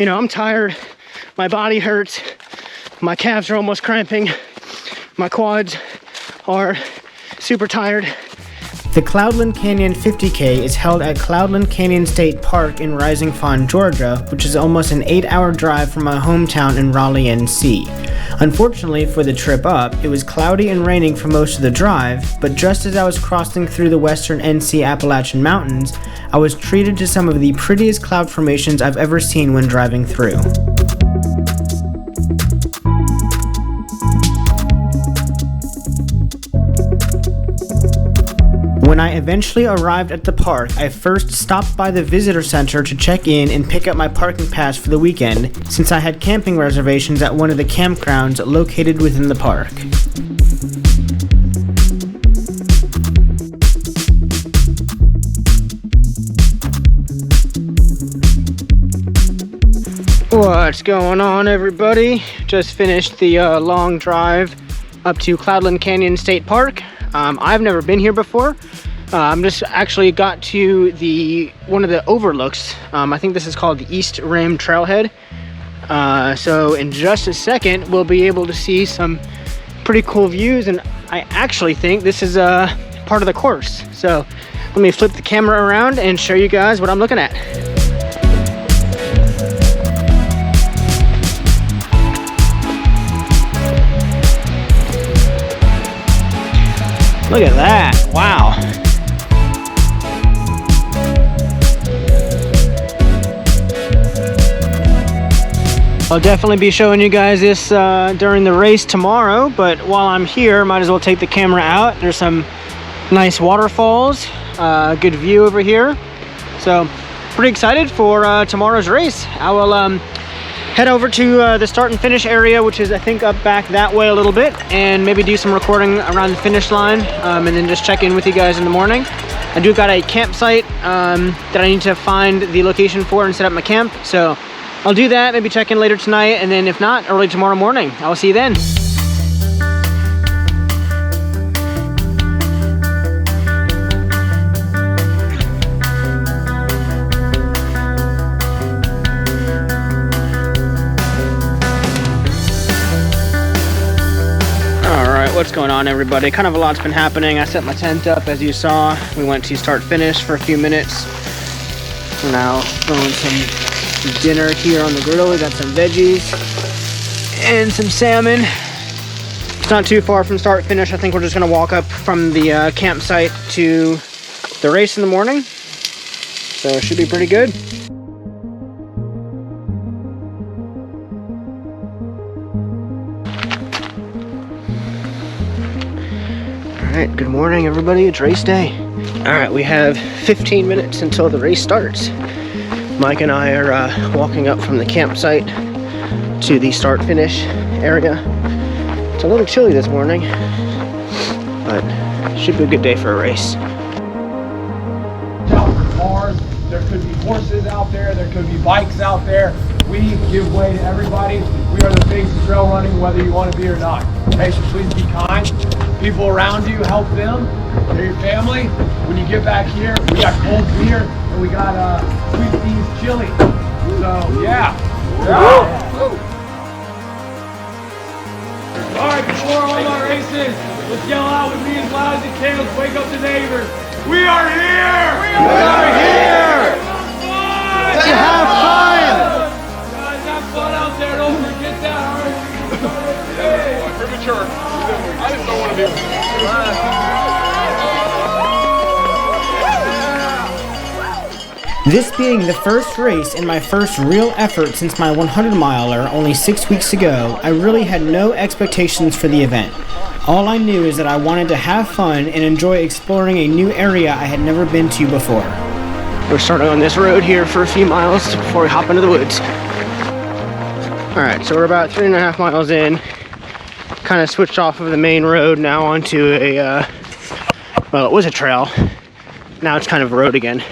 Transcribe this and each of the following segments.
You know, I'm tired. My body hurts. My calves are almost cramping. My quads are super tired. The Cloudland Canyon 50K is held at Cloudland Canyon State Park in Rising Fawn, Georgia, which is almost an 8-hour drive from my hometown in Raleigh, NC. Unfortunately for the trip up, it was cloudy and raining for most of the drive, but just as I was crossing through the western NC Appalachian Mountains, I was treated to some of the prettiest cloud formations I've ever seen when driving through. When I eventually arrived at the park, I first stopped by the visitor center to check in and pick up my parking pass for the weekend, since I had camping reservations at one of the campgrounds located within the park. What's going on, everybody? Just finished the long drive up to Cloudland Canyon State Park. I've never been here before. I'm just actually got to one of the overlooks. I think this is called the East Rim Trailhead. So in just a second, we'll be able to see some pretty cool views, and I actually think this is part of the course. So let me flip the camera around and show you guys what I'm looking at. Look at that, wow. I'll definitely be showing you guys this during the race tomorrow, but while I'm here, might as well take the camera out. There's some nice waterfalls, good view over here. So pretty excited for tomorrow's race. I will head over to the start and finish area, which is I think up back that way a little bit, and maybe do some recording around the finish line, and then just check in with you guys in the morning. I do got a campsite that I need to find the location for and set up my camp, so I'll do that, maybe check in later tonight, and then if not, early tomorrow morning. I will see you then. What's going on, everybody? Kind of a lot's been happening. I set my tent up, as you saw. We went to start finish for a few minutes. We're now throwing some dinner here on the grill. We got some veggies and some salmon. It's not too far from start finish. I think we're just gonna walk up from the campsite to the race in the morning. So it should be pretty good. Alright, good morning, everybody. It's race day. Alright, we have 15 minutes until the race starts. Mike and I are walking up from the campsite to the start-finish area. It's a little chilly this morning, but it should be a good day for a race. Cars, there could be horses out there could be bikes out there. We give way to everybody. We are the face of trail running, whether you want to be or not. Okay, so please be kind. People around you, help them. They're your family. When you get back here, we got cold beer and we got sweet peas chili. So yeah. All right, before all our races, let's yell out with me as loud as you can. Let's wake up the neighbors. We are here. We are here. To have fun. Guys, have fun out there. Don't forget that. All right. Premature. I just don't want to be. This being the first race and my first real effort since my 100-miler only 6 weeks ago, I really had no expectations for the event. All I knew is that I wanted to have fun and enjoy exploring a new area I had never been to before. We're starting on this road here for a few miles before we hop into the woods. Alright, so we're about 3.5 miles in. Kind of switched off of the main road now onto a, well, it was a trail. Now it's kind of a road again.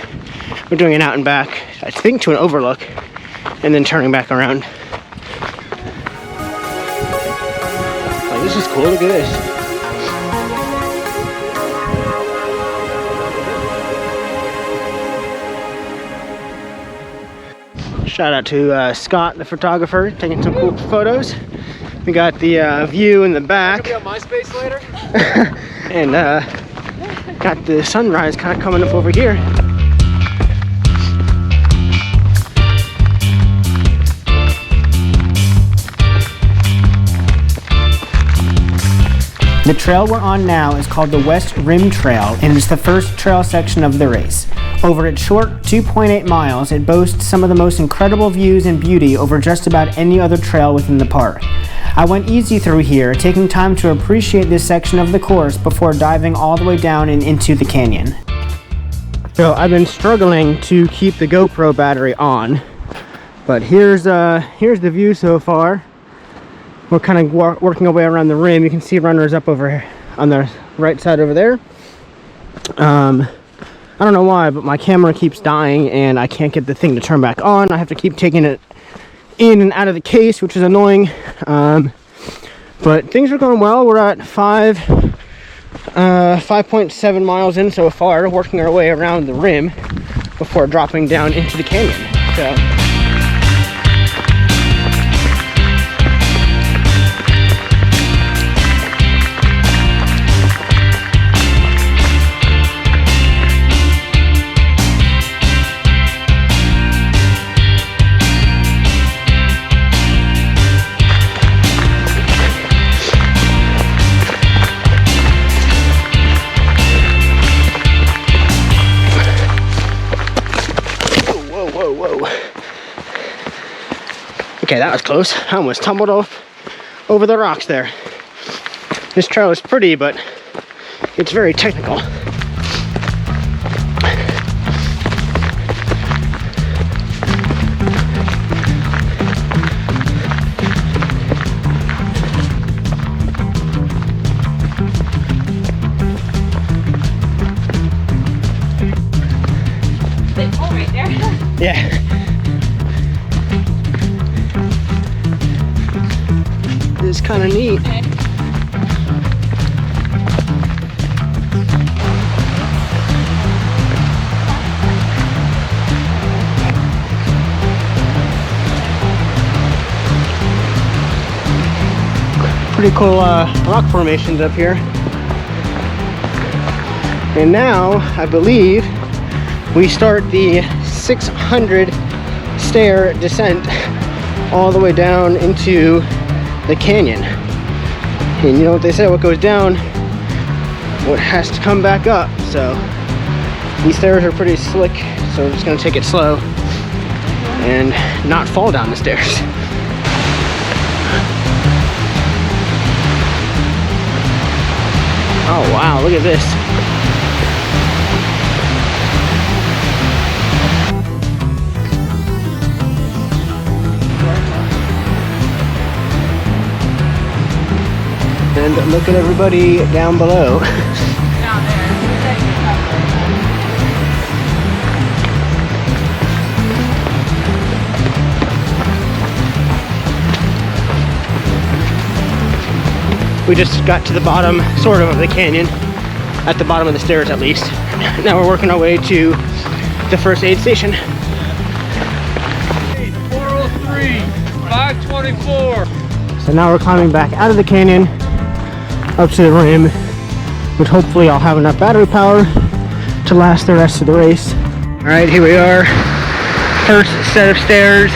We're doing an out and back, I think to an overlook, and then turning back around. Like, this is cool, look at this. Shout out to Scott, the photographer, taking some cool photos. We got the view in the back. Gonna be on MySpace later. And got the sunrise kind of coming up over here. The trail we're on now is called the West Rim Trail, and it's the first trail section of the race. Over its short 2.8 miles, it boasts some of the most incredible views and beauty over just about any other trail within the park. I went easy through here, taking time to appreciate this section of the course before diving all the way down and into the canyon. So I've been struggling to keep the GoPro battery on, but here's the view so far. We're kind of working our way around the rim. You can see runners up over here on the right side over there. I don't know why, but my camera keeps dying and I can't get the thing to turn back on. I have to keep taking it in and out of the case, which is annoying. But things are going well. We're at 5.7 miles in so far, working our way around the rim before dropping down into the canyon. So okay, that was close. I almost tumbled off over the rocks there. This trail is pretty, but it's very technical. Big hole right there. Yeah. It's kind of neat. Pretty cool rock formations up here. And now, I believe, we start the 600 stair descent all the way down into the canyon. And you know what they say, what goes down, what has to come back up. So these stairs are pretty slick, so we're just gonna take it slow and not fall down the stairs. Oh wow, look at this. And look at everybody down below. Down there. We just got to the bottom, sort of the canyon, at the bottom of the stairs at least. Now we're working our way to the first aid station. 403, 524. So now we're climbing back out of the canyon, up to the rim, which hopefully I'll have enough battery power to last the rest of the race. All right, here we are. First set of stairs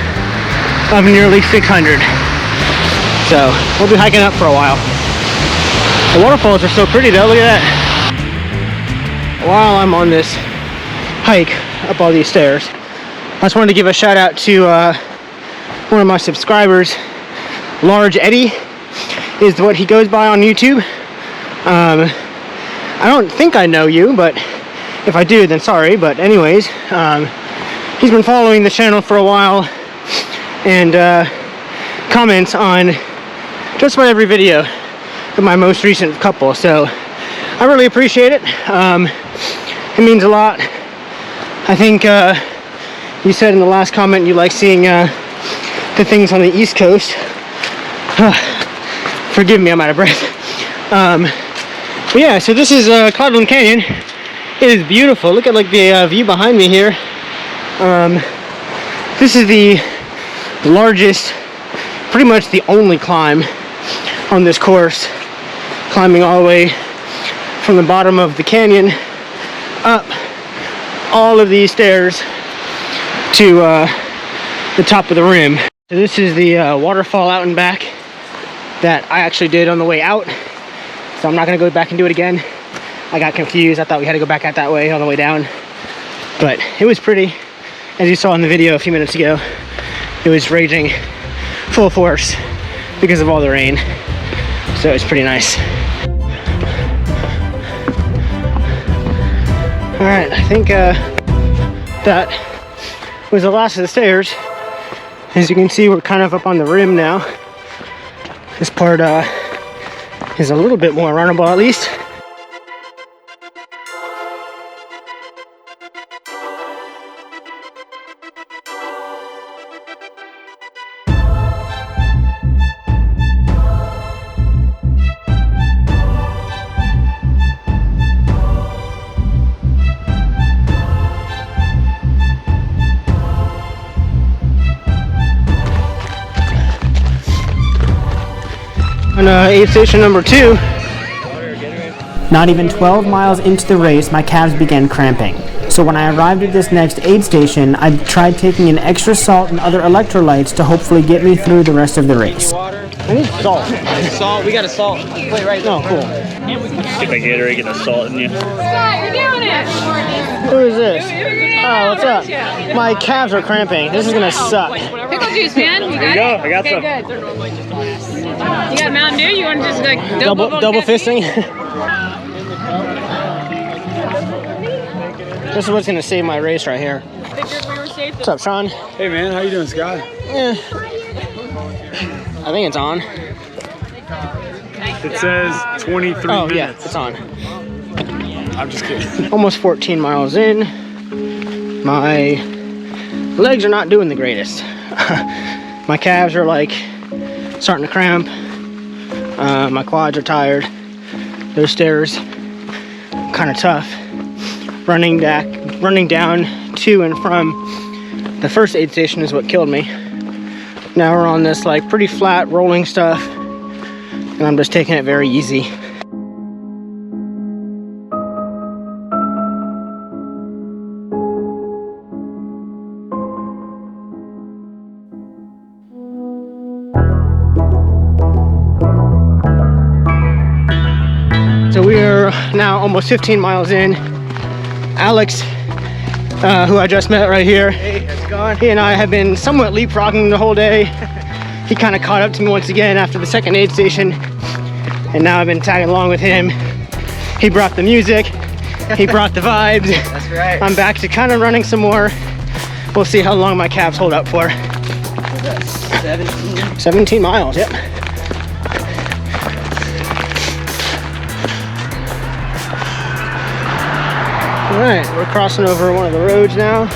of nearly 600. So we'll be hiking up for a while. The waterfalls are so pretty though, look at that. While I'm on this hike up all these stairs, I just wanted to give a shout out to one of my subscribers, Large Eddie is what he goes by on YouTube. I don't think I know you, but if I do, then sorry. But anyways, he's been following the channel for a while and comments on just about every video of my most recent couple. So I really appreciate it. It means a lot. I think you said in the last comment you like seeing the things on the East Coast. Forgive me, I'm out of breath. But yeah, so this is Cloudland Canyon. It is beautiful. Look at like the view behind me here. This is the the largest, pretty much the only climb on this course, climbing all the way from the bottom of the canyon up all of these stairs to the top of the rim. So this is the waterfall out and back that I actually did on the way out, so I'm not gonna go back and do it again. I got confused. I thought we had to go back out that way on the way down, but it was pretty. As you saw in the video a few minutes ago, it was raging full force because of all the rain, so it's pretty nice. All right, I think that was the last of the stairs. As you can see, we're kind of up on the rim now. This part is a little bit more runnable, at least. On aid station number 2. Not even 12 miles into the race, my calves began cramping. So when I arrived at this next aid station, I tried taking in extra salt and other electrolytes to hopefully get me through the rest of the race. I need salt. Salt, we got a salt plate right Oh, cool. Get the Gatorade, get the salt in you. Scott, you're doing it. Who is this? Oh, what's up? My calves are cramping. This is gonna suck. Pickle juice, man. You got it? go, I got some. Okay, good. You got Mountain Dew? You want to just like Double fisting. This is what's gonna save my race right here. What's up, Sean? Hey man, how you doing, Scott? Yeah. I think it's on. It says 23 Oh minutes. yeah, it's on. I'm just kidding. Almost 14 miles in. My legs are not doing the greatest. My calves are like starting to cramp. My quads are tired. Those stairs kind of tough. Running down to and from the first aid station is what killed me. Now we're on this like pretty flat rolling stuff, and I'm just taking it very easy. So we are now almost 15 miles in. Alex, who I just met right here, Hey, how's it going? he and I have been somewhat leapfrogging the whole day. He kind of caught up to me once again after the second aid station, and now I've been tagging along with him. He brought the music, he brought the vibes. That's right. I'm back to kind of running some more. We'll see how long my calves hold up for. 17 miles, yep. All right, we're crossing over one of the roads now.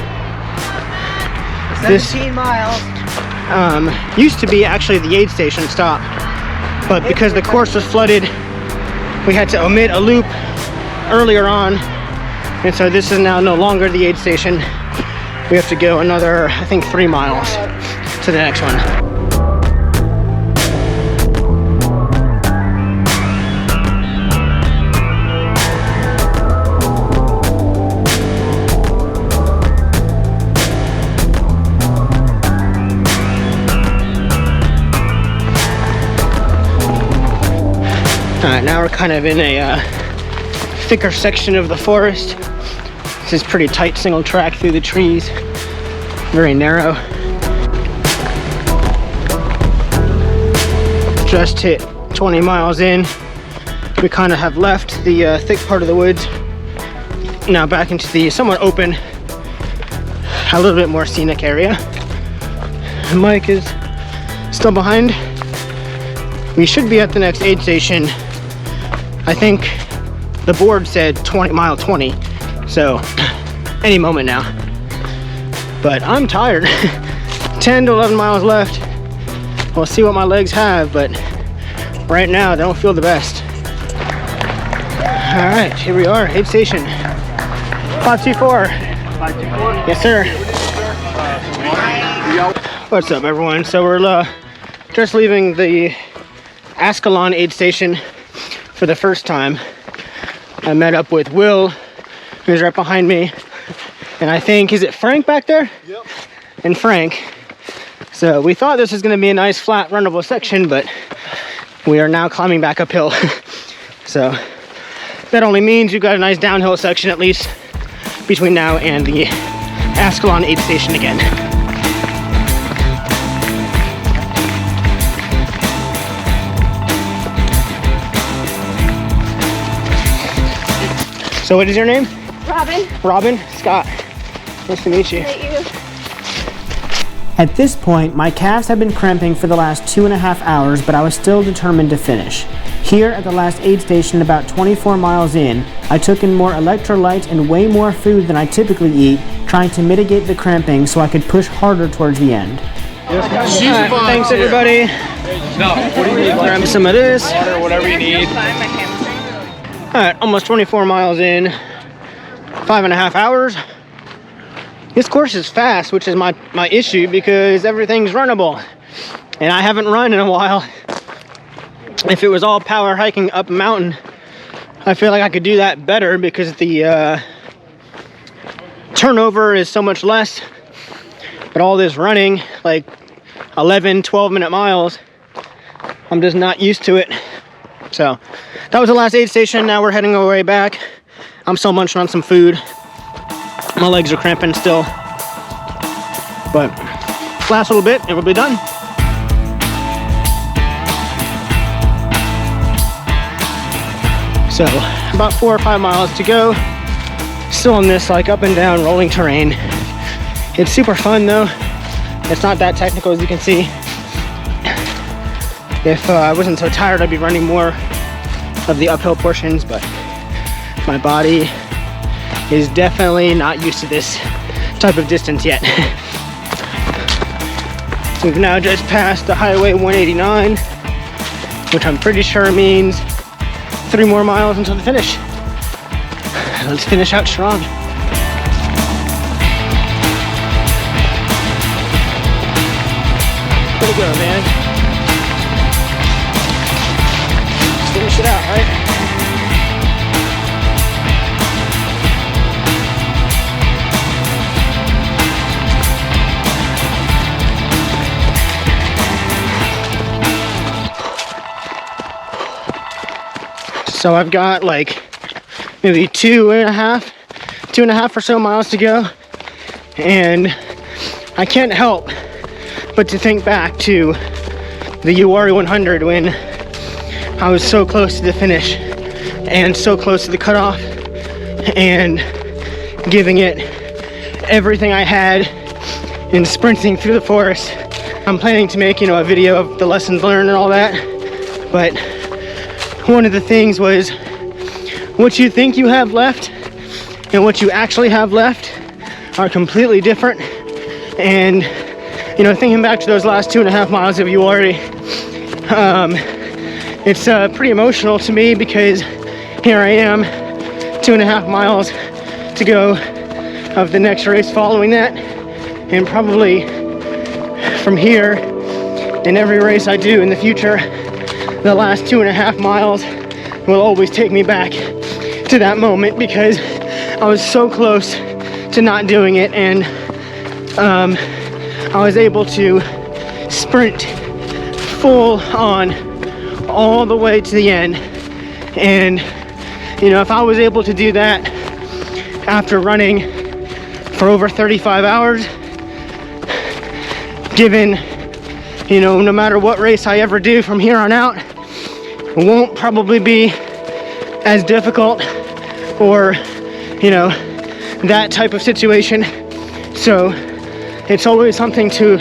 17 miles. Used to be actually the aid station stop, but because the course was flooded, we had to omit a loop earlier on, and so this is now no longer the aid station. We have to go another, I think, 3 miles to the next one. Alright, now we're kind of in a thicker section of the forest. This is pretty tight single track through the trees, very narrow. Just hit 20 miles in. We kind of have left the thick part of the woods, now back into the somewhat open, a little bit more scenic area. Mike is still behind. We should be at the next aid station. I think the board said 20 mile 20, so any moment now. But I'm tired. 10 to 11 miles left. We'll see what my legs have, but right now they don't feel the best. All right, here we are, aid station. 524. 524? Yes, sir. What's up, everyone? So we're just leaving the Ascalon aid station for the first time. I met up with Will, who's right behind me, and I think, is it Frank back there? Yep. And Frank. So we thought this was going to be a nice flat runnable section, but we are now climbing back uphill. So that only means you've got a nice downhill section at least between now and the Ascalon aid station again. So what is your name? Robin. Robin? Scott. Nice to meet you. Meet you. At this point, my calves had been cramping for the last 2.5 hours, but I was still determined to finish. Here at the last aid station, about 24 miles in, I took in more electrolytes and way more food than I typically eat, trying to mitigate the cramping so I could push harder towards the end. Alright, thanks everybody. No, what do you need? Grab some of this. Water, whatever you need. Alright, almost 24 miles in, 5.5 hours. This course is fast, which is my issue because everything's runnable. And I haven't run in a while. If it was all power hiking up a mountain, I feel like I could do that better because the turnover is so much less. But all this running, like 11, 12-minute miles, I'm just not used to it. So that was the last aid station. Now we're heading our way back. I'm still munching on some food. My legs are cramping still. But last little bit, it will be done. So about 4 or 5 miles to go. Still on this like up and down rolling terrain. It's super fun though. It's not that technical as you can see. If I wasn't so tired, I'd be running more of the uphill portions, but my body is definitely not used to this type of distance yet. We've now just passed the Highway 189, which I'm pretty sure means 3 more miles until the finish. Let's finish out strong. Way to go, man. Finish it out, right? So I've got like maybe two and a half or so miles to go, and I can't help but to think back to the Uwari 100 when I was so close to the finish and so close to the cutoff and giving it everything I had in sprinting through the forest. I'm planning to make, a video of the lessons learned and all that, but one of the things was what you think you have left and what you actually have left are completely different. And thinking back to those last 2.5 miles of Uwari, it's pretty emotional to me because here I am, 2.5 miles to go of the next race following that, and probably from here in every race I do in the future, the last 2.5 miles will always take me back to that moment because I was so close to not doing it, and I was able to sprint full on all the way to the end. And if I was able to do that after running for over 35 hours, given no matter what race I ever do from here on out, it won't probably be as difficult or that type of situation. So it's always something to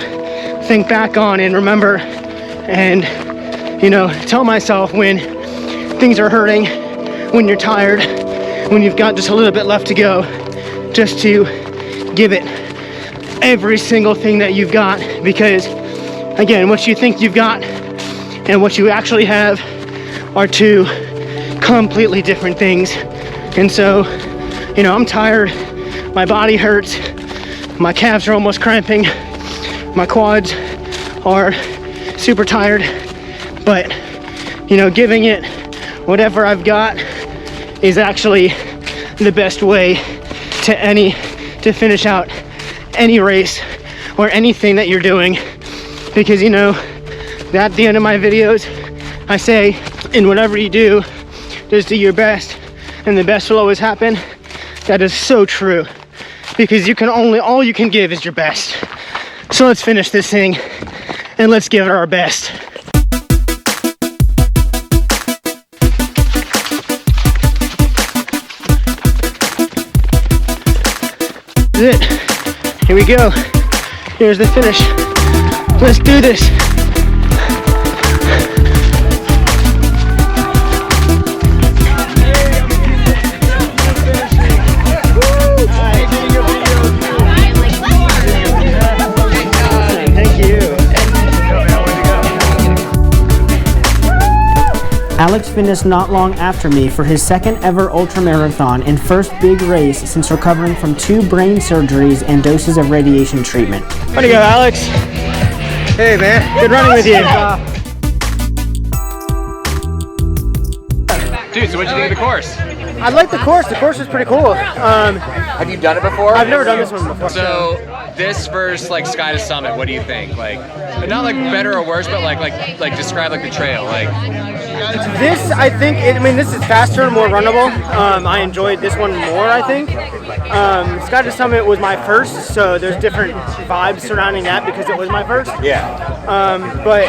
think back on and remember, and tell myself when things are hurting, when you're tired, when you've got just a little bit left to go, just to give it every single thing that you've got, because again, what you think you've got and what you actually have are two completely different things. And so I'm tired, my body hurts, my calves are almost cramping, My quads are super tired, but you know, giving it whatever I've got is actually the best way to finish out any race or anything that you're doing, because you know, at the end of my videos I say, in whatever you do, just do your best and the best will always happen. That is so true, because all you can give is your best. So let's finish this thing and let's give it our best. That's it. Here we go. Here's the finish. Let's do this. Alex finished not long after me for his second ever ultramarathon and first big race since recovering from 2 brain surgeries and doses of radiation treatment. Way to go, Alex. Hey, man. Good running with you. Dude, so what'd you think of the course? I like the course. The course is pretty cool. Have you done it before? I've never done this one before. So this versus like Sky to Summit, what do you think? Like, not like better or worse, but like describe like the trail. Like this, I think, this is faster, more runnable. I enjoyed this one more, I think. Sky to Summit was my first, so there's different vibes surrounding that because it was my first. yeah. But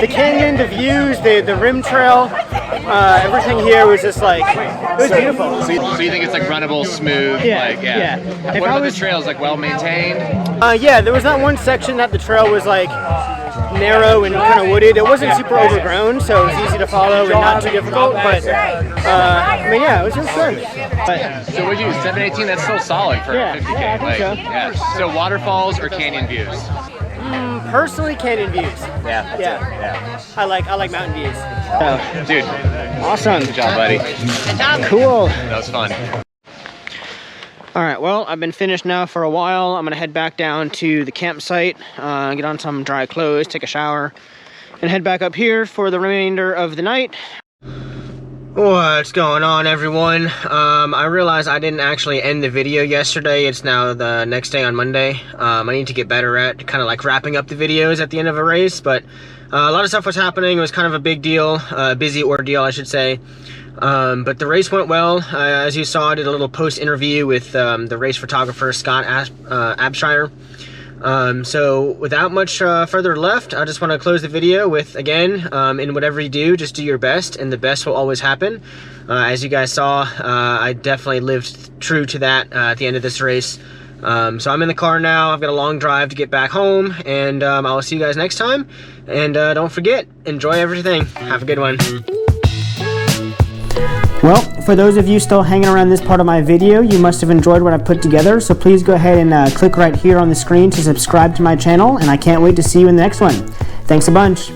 the canyon, the views, the rim trail, everything here was just like, it was beautiful. So you think it's like runnable, smooth? Yeah, Like, yeah. yeah. What about the trails? Like well maintained? Yeah, there was that one section that the trail was like narrow and kind of wooded. It wasn't super overgrown, so it was easy to follow and not too difficult. But yeah, it was just good. But, So what'd you do? 718? That's still solid for Yeah, 50K. yeah, I think so. Yeah. So waterfalls or canyon views? personally, canyon views. Yeah. Yeah. I like mountain views. Dude, Awesome. good job, buddy. Cool. That was fun. All right, well, I've been finished now for a while. I'm gonna head back down to the campsite, get on some dry clothes, take a shower, and head back up here for the remainder of the night. What's going on, everyone? I realized I didn't actually end the video yesterday. It's now the next day on Monday. I need to get better at kind of like wrapping up the videos at the end of a race, but a lot of stuff was happening. It was kind of a big deal, busy ordeal, I should say. But the race went well. As you saw, I did a little post interview with the race photographer, Scott Abshire. So without much further left, I just want to close the video with, again, in whatever you do, just do your best, and the best will always happen. As you guys saw, I definitely lived true to that at the end of this race. So I'm in the car now. I've got a long drive to get back home, and I will see you guys next time. And don't forget, enjoy everything. Have a good one. Well, for those of you still hanging around this part of my video, you must have enjoyed what I've put together, so please go ahead and click right here on the screen to subscribe to my channel, and I can't wait to see you in the next one. Thanks a bunch.